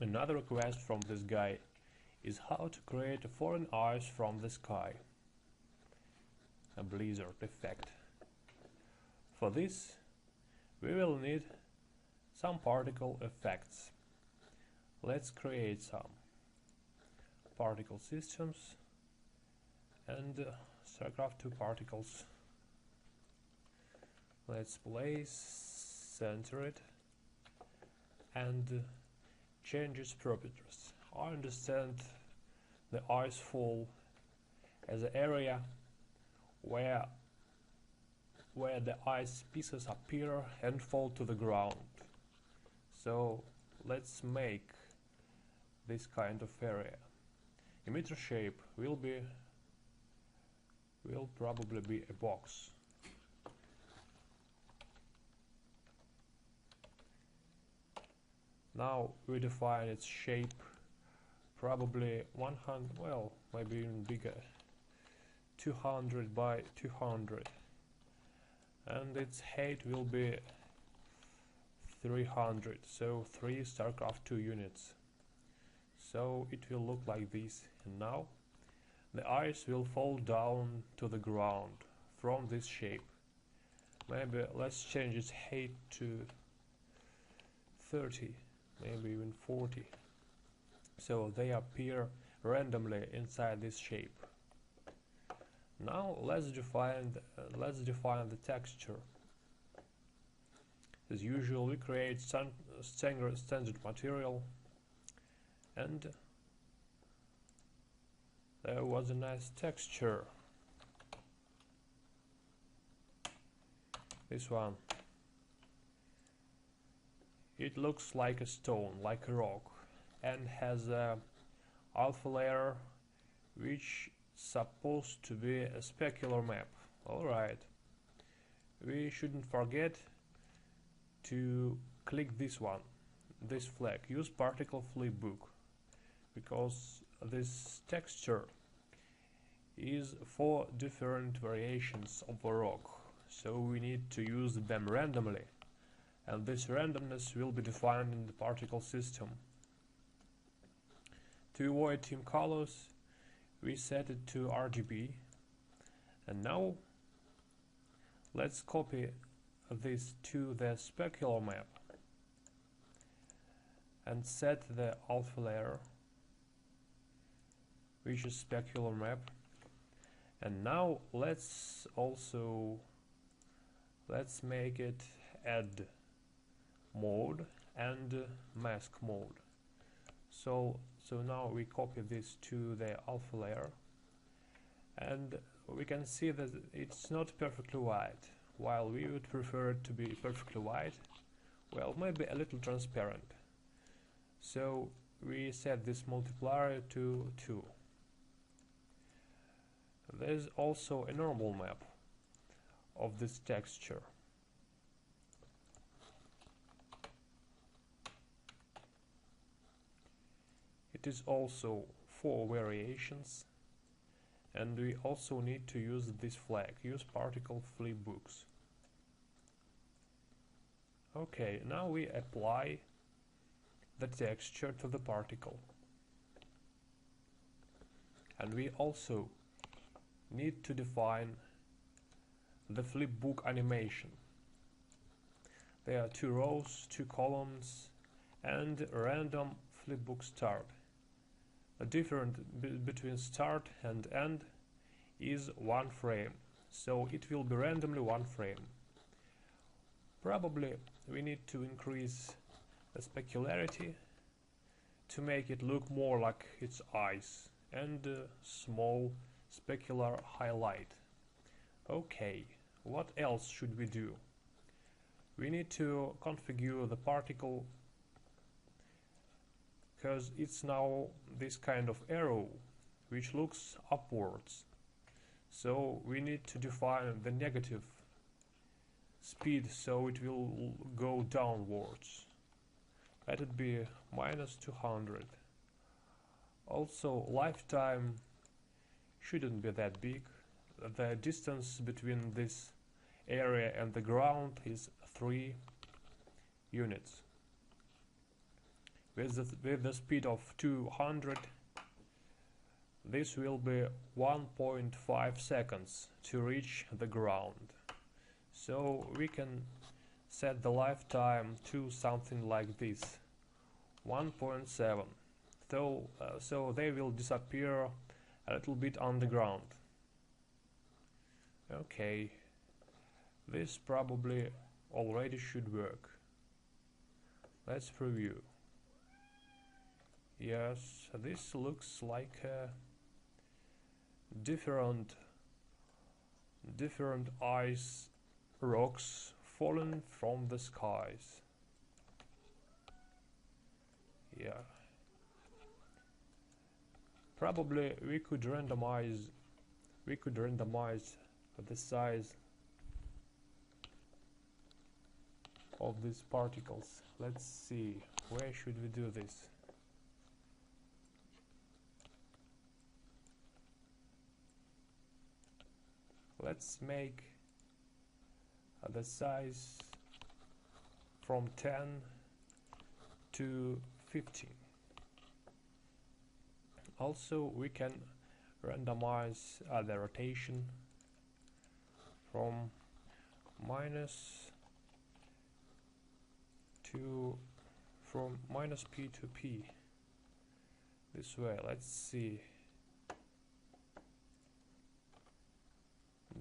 Another request from this guy is how to create a foreign ice from the sky, a blizzard effect. For this we will need some particle effects. Let's create some particle systems and StarCraft 2 particles. Let's place, center it, and change its properties. I understand the ice fall as an area where the ice pieces appear and fall to the ground. So let's make this kind of area. Emitter shape will probably be a box. Now we define its shape, probably 100, well, maybe even bigger, 200 by 200, and its height will be 300, so 3 StarCraft 2 units. So it will look like this, and now the ice will fall down to the ground from this shape. Maybe let's change its height to 30, maybe even 40, so they appear randomly inside this shape. Now let's define the texture. As usual, we create standard material, and there was a nice texture. This one. It looks like a stone, like a rock, and has a alpha layer which supposed to be a specular map. Alright. We shouldn't forget to click this one, this flag. Use particle flipbook, because this texture is 4 different variations of a rock, so we need to use them randomly, and this randomness will be defined in the particle system. To avoid team colors, we set it to RGB, and now let's copy this to the specular map and set the alpha layer, which is specular map. And now let's make it add mode and mask mode. So now we copy this to the alpha layer, and we can see that it's not perfectly white, while we would prefer it to be perfectly white, well, maybe a little transparent. So we set this multiplier to 2. There's also a normal map of this texture. It is also 4 variations, and we also need to use this flag. Use particle flipbooks. Okay, now we apply the texture to the particle, and we also need to define the flipbook animation. There are 2 rows, 2 columns, and random flipbook start. The difference between start and end is 1 frame, so it will be randomly 1 frame. Probably we need to increase the specularity to make it look more like its eyes, and a small specular highlight. Okay, what else should we do? We need to configure the particle, because it's now this kind of arrow which looks upwards. So we need to define the negative speed, so it will go downwards. Let it be -200. Also, lifetime shouldn't be that big. The distance between this area and the ground is 3 units. with the speed of 200, this will be 1.5 seconds to reach the ground. So we can set the lifetime to something like this, 1.7. So they will disappear a little bit on the ground. Okay, this probably already should work. Let's preview. Yes, this looks like different ice rocks fallen from the skies. Yeah. Probably we could randomize the size of these particles. Let's see, where should we do this? Let's make the size from 10 to 15. Also, we can randomize the rotation from minus p to p. This way, let's see.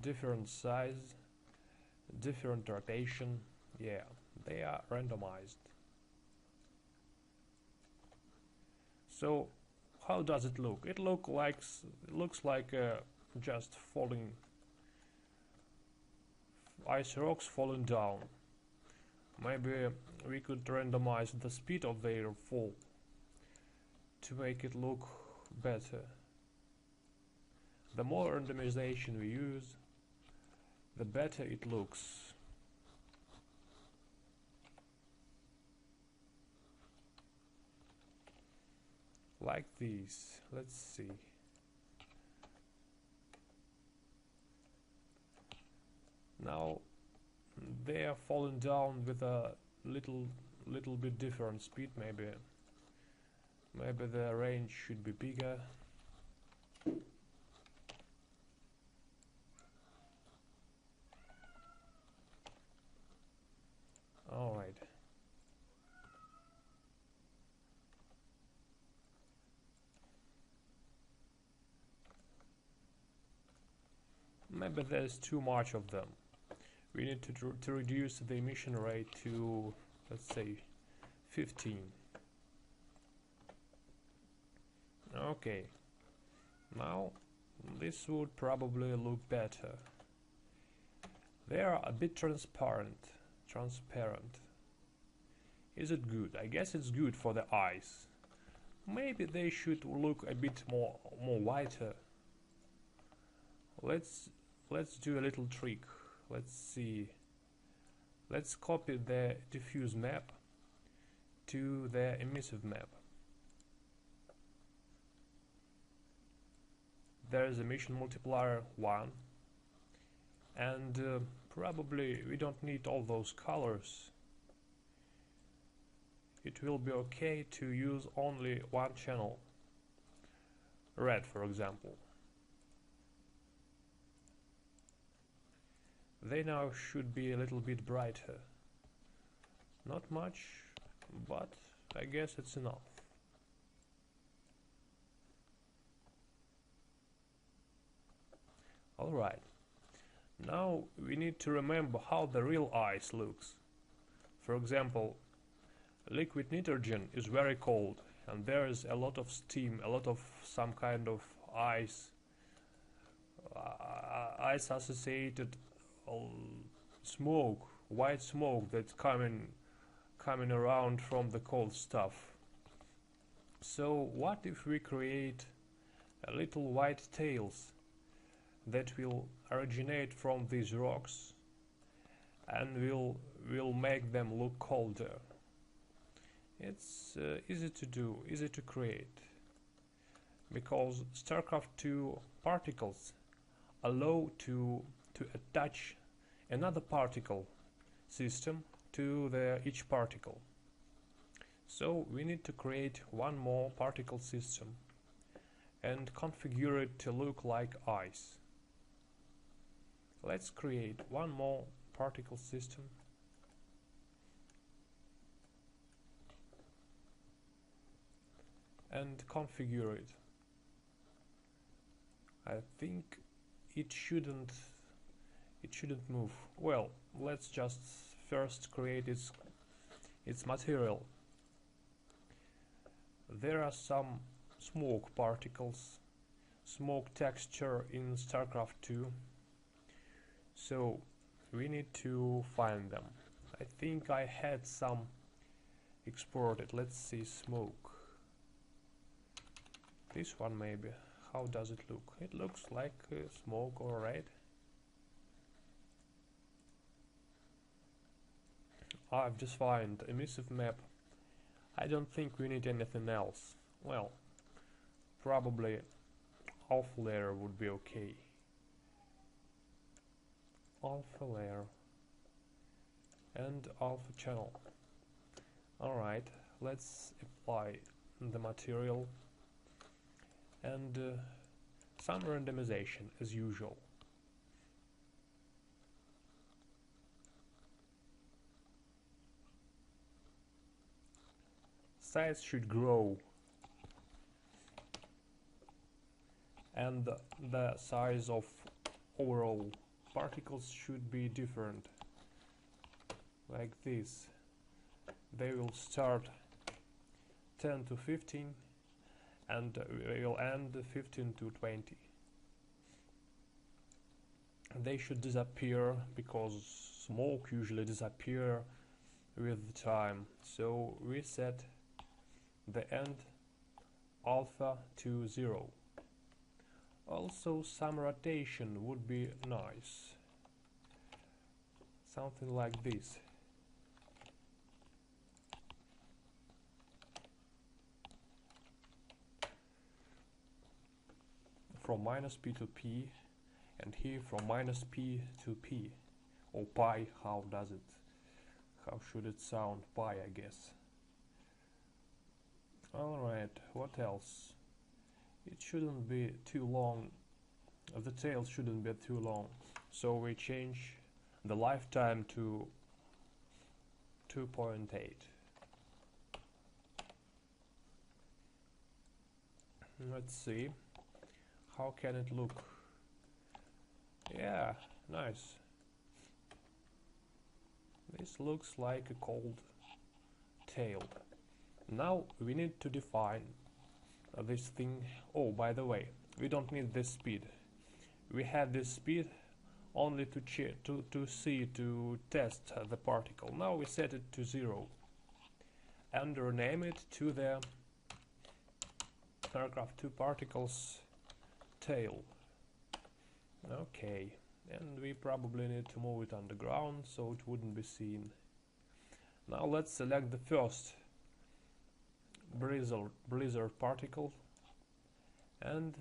Different size, different rotation. Yeah, they are randomized. So how does it look? It looks like just falling ice rocks falling down. Maybe we could randomize the speed of their fall to make it look better. The more randomization we use, the better it looks. Like this. Let's see. Now they are falling down with a little bit different speed. Maybe the range should be bigger. All right. Maybe there's too much of them. We need to reduce the emission rate to, let's say, 15. Okay. Now this would probably look better. They are a bit transparent. Is it good? I guess it's good for the eyes. Maybe they should look a bit more whiter. Let's do a little trick. Let's see. Let's copy the diffuse map to the emissive map. There is emission multiplier 1, and probably we don't need all those colors. It will be okay to use only one channel, red for example. They now should be a little bit brighter. Not much, but I guess it's enough. Alright, now we need to remember how the real ice looks. For example, liquid nitrogen is very cold and there is a lot of steam, a lot of some kind of ice associated smoke, white smoke that's coming around from the cold stuff. So what if we create a little white tails that will originate from these rocks and will make them look colder? It's easy to do, easy to create, because StarCraft2 particles allow to attach another particle system to each particle. So we need to create one more particle system and configure it to look like ice. Let's create one more particle system and configure it. I think it shouldn't move. Well, let's just first create its material. There are some smoke particles, smoke texture in StarCraft 2, so we need to find them. I think I had some exported. Let's see, smoke. This one maybe. How does it look? It looks like smoke, alright. I've just found emissive map. I don't think we need anything else. Well, probably alpha layer would be okay. Alpha layer and alpha channel. Alright, let's apply the material and some randomization as usual. Size should grow and the size of overall particles should be different, like this. They will start 10 to 15 and will end 15 to 20. They should disappear because smoke usually disappear with time, so we set the end alpha to 0. Also some rotation would be nice, something like this. From minus p to p, and here from minus p to p, or pi. How does it, how should it sound? Pi, I guess. Alright, what else? It shouldn't be too long, the tail shouldn't be too long, so we change the lifetime to 2.8. Let's see, how can it look? Yeah, nice. This looks like a cold tail. Now we need to define this thing. Oh, by the way, we don't need this speed. We had this speed only to test the particle. Now we set it to 0 and rename it to the StarCraft 2 particles tail. Okay, and we probably need to move it underground so it wouldn't be seen. Now let's select the first blizzard particle, and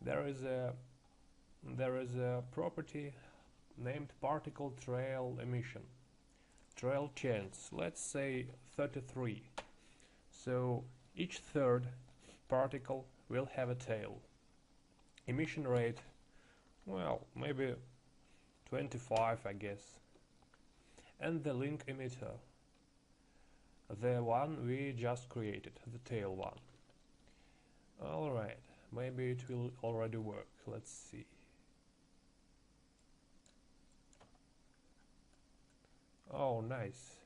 there is a property named particle trail emission, trail chance. Let's say 33. So each third particle will have a tail. Emission rate, well, maybe 25, I guess. And the link emitter, the one we just created, the tail one. Alright, maybe it will already work. Let's see. Oh, nice.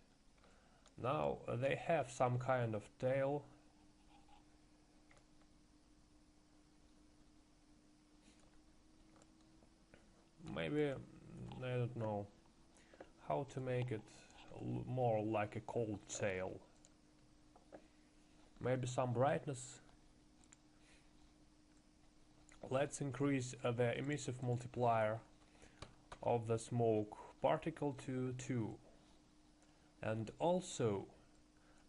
Now they have some kind of tail. Maybe, I don't know how to make it more like a cold tail. Maybe some brightness. Let's increase the emissive multiplier of the smoke particle to 2. And also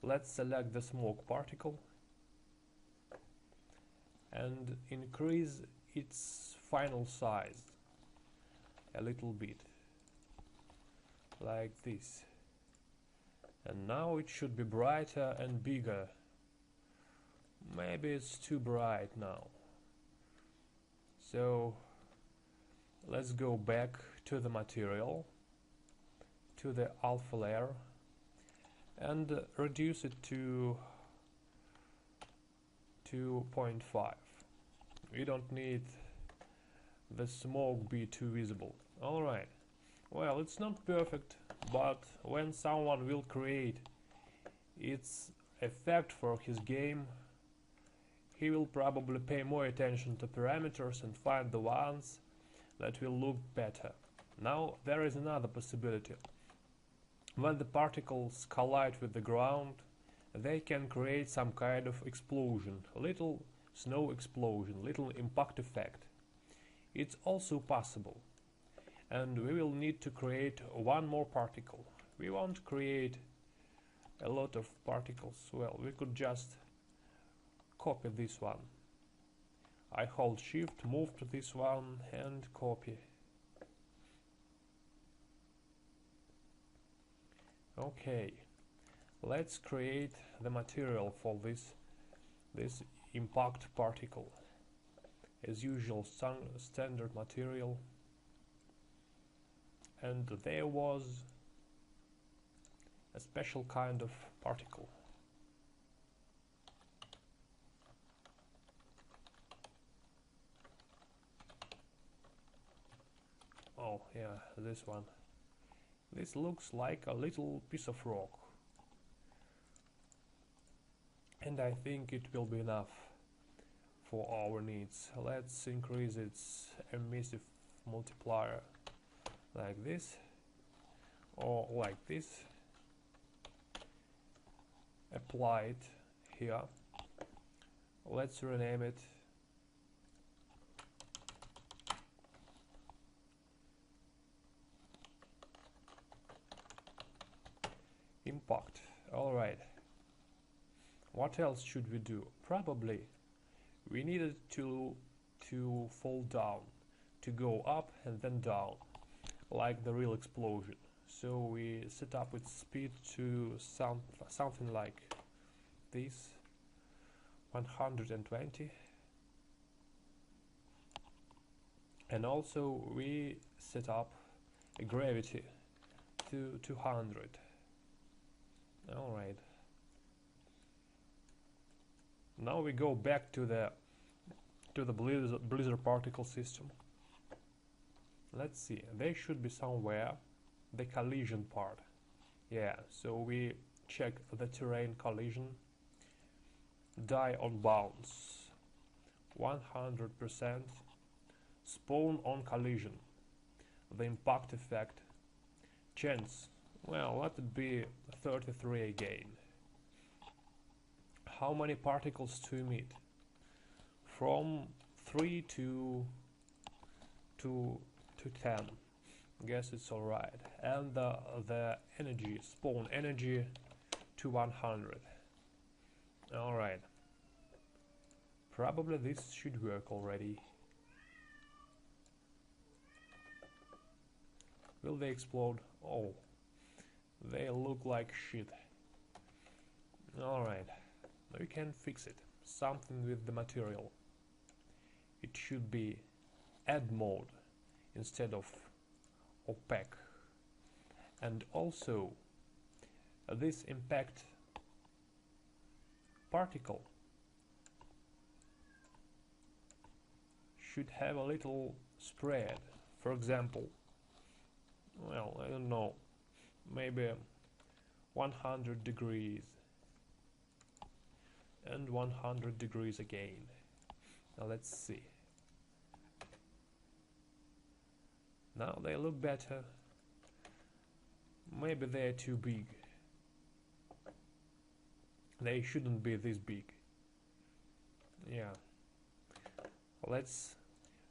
let's select the smoke particle and increase its final size a little bit, like this. And now it should be brighter and bigger. Maybe it's too bright now. So let's go back to the material, to the alpha layer, and reduce it to 2.5. We don't need the smoke be too visible. Alright, well, it's not perfect, but when someone will create its effect for his game, he will probably pay more attention to parameters and find the ones that will look better. Now there is another possibility. When the particles collide with the ground, they can create some kind of explosion, a little snow explosion, little impact effect. It's also possible. And we will need to create one more particle. We won't create a lot of particles. Well, we could just copy this one. I hold shift, move to this one and copy. Okay, let's create the material for this impact particle. As usual, standard material. And there was a special kind of particle. Oh yeah, this one. This looks like a little piece of rock. And I think it will be enough for our needs. Let's increase its emissive multiplier like this or like this. Apply it here. Let's rename it impact. Alright. What else should we do? Probably we needed to fall down, to go up and then down, like the real explosion. So we set up its speed to something like this, 120. And also we set up a gravity to 200. Alright. Now we go back to the blizzard particle system. Let's see, they should be somewhere, the collision part. Yeah, so we check the terrain collision, die on bounce, 100%, spawn on collision, the impact effect, chance, well, let it be 33 again. How many particles to emit? From 3 to 10. Guess it's alright. And the energy, spawn energy to 100. Alright. Probably this should work already. Will they explode? Oh, they look like shit. Alright. We can fix it. Something with the material. It should be add mode instead of opaque. And also this impact particle should have a little spread. For example, well, I don't know, maybe 100 degrees and 100 degrees again. Now let's see. Now they look better. Maybe they're too big. They shouldn't be this big. Yeah. Let's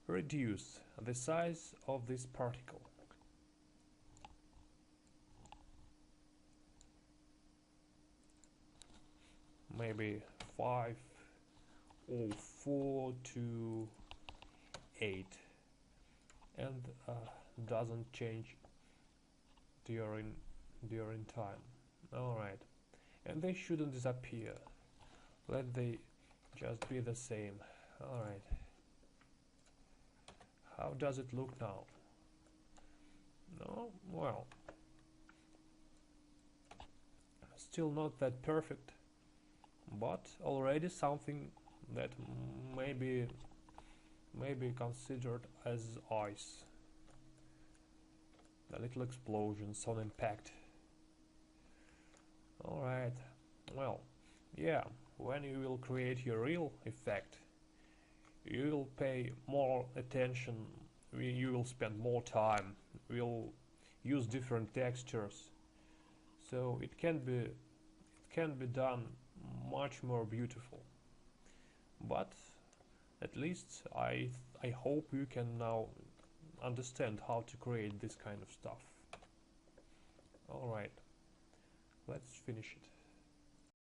reduce the size of this particle. Maybe 5 or 4 to 8, and doesn't change during time. Alright. And they shouldn't disappear. Let they just be the same. Alright. How does it look now? No? Well. Still not that perfect. But already something that maybe considered as ice. A little explosion, some impact. Alright, well, yeah, when you will create your real effect, you will pay more attention, you will spend more time, will use different textures, so it can be done much more beautiful. But at least I hope you can now understand how to create this kind of stuff. Alright, let's finish it.